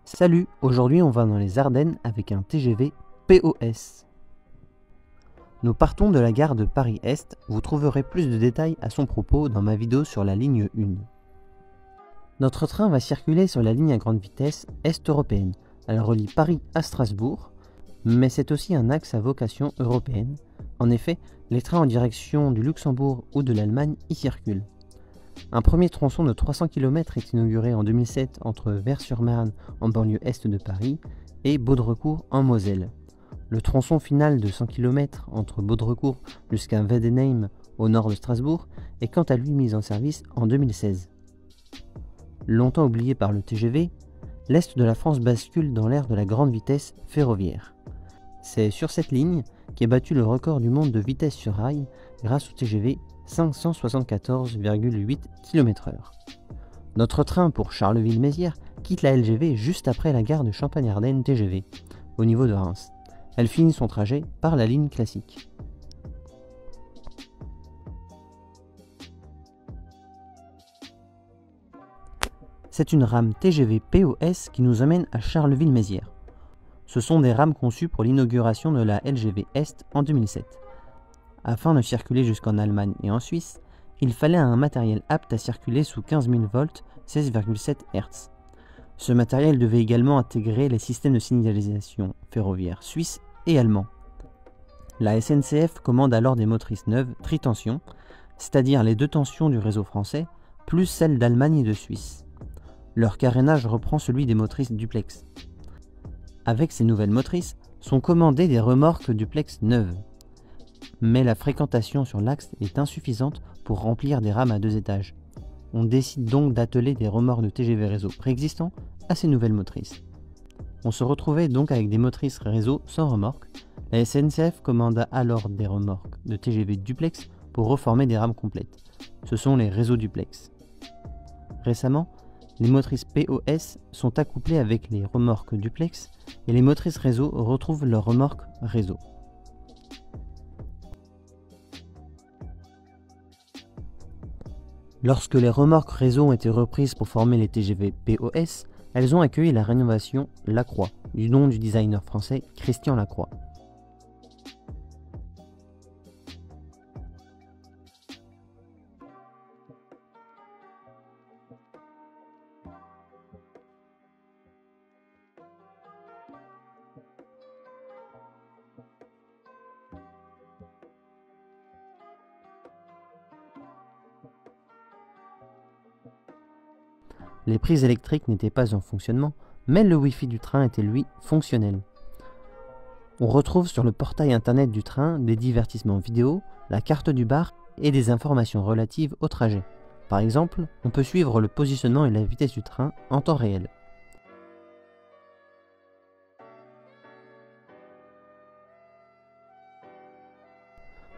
Salut, aujourd'hui on va dans les Ardennes avec un TGV POS. Nous partons de la gare de Paris-Est, vous trouverez plus de détails à son propos dans ma vidéo sur la ligne 1. Notre train va circuler sur la ligne à grande vitesse est-européenne. Elle relie Paris à Strasbourg, mais c'est aussi un axe à vocation européenne. En effet, les trains en direction du Luxembourg ou de l'Allemagne y circulent. Un premier tronçon de 300 km est inauguré en 2007 entre Vers-sur-Marne en banlieue est de Paris et Baudrecourt en Moselle. Le tronçon final de 100 km entre Baudrecourt jusqu'à Wedenheim au nord de Strasbourg est quant à lui mis en service en 2016. Longtemps oublié par le TGV, l'Est de la France bascule dans l'ère de la grande vitesse ferroviaire. C'est sur cette ligne qu'est battu le record du monde de vitesse sur rail grâce au TGV 574,8 km/h. Notre train pour Charleville-Mézières quitte la LGV juste après la gare de Champagne-Ardenne TGV, au niveau de Reims. Elle finit son trajet par la ligne classique. C'est une rame TGV POS qui nous amène à Charleville-Mézières. Ce sont des rames conçues pour l'inauguration de la LGV Est en 2007. Afin de circuler jusqu'en Allemagne et en Suisse, il fallait un matériel apte à circuler sous 15 000 volts 16,7 Hz. Ce matériel devait également intégrer les systèmes de signalisation ferroviaire suisses et allemands. La SNCF commande alors des motrices neuves tritension, c'est-à-dire les deux tensions du réseau français, plus celles d'Allemagne et de Suisse. Leur carénage reprend celui des motrices duplex. Avec ces nouvelles motrices sont commandées des remorques duplex neuves. Mais la fréquentation sur l'axe est insuffisante pour remplir des rames à 2 étages. On décide donc d'atteler des remorques de TGV réseau préexistants à ces nouvelles motrices. On se retrouvait donc avec des motrices réseau sans remorque. La SNCF commanda alors des remorques de TGV duplex pour reformer des rames complètes. Ce sont les réseaux duplex. Récemment, les motrices POS sont accouplées avec les remorques duplex et les motrices réseau retrouvent leurs remorques réseau. Lorsque les remorques réseau ont été reprises pour former les TGV POS, elles ont accueilli la rénovation Lacroix, du nom du designer français Christian Lacroix. Les prises électriques n'étaient pas en fonctionnement, mais le Wi-Fi du train était lui fonctionnel. On retrouve sur le portail internet du train des divertissements vidéo, la carte du bar et des informations relatives au trajet. Par exemple, on peut suivre le positionnement et la vitesse du train en temps réel.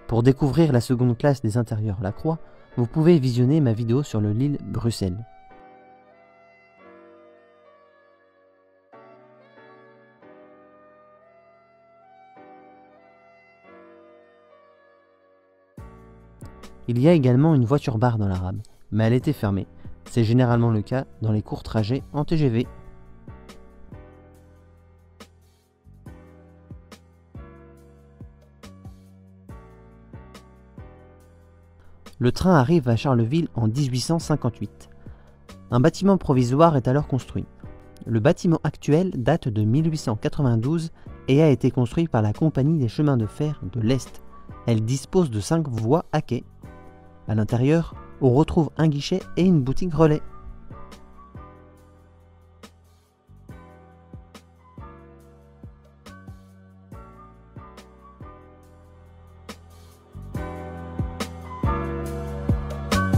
Pour découvrir la seconde classe des intérieurs Lacroix, vous pouvez visionner ma vidéo sur le Lille-Bruxelles. Il y a également une voiture-bar dans la rame, mais elle était fermée. C'est généralement le cas dans les courts trajets en TGV. Le train arrive à Charleville en 1858. Un bâtiment provisoire est alors construit. Le bâtiment actuel date de 1892 et a été construit par la Compagnie des chemins de fer de l'Est. Elle dispose de 5 voies à quai. À l'intérieur, on retrouve un guichet et une boutique relais.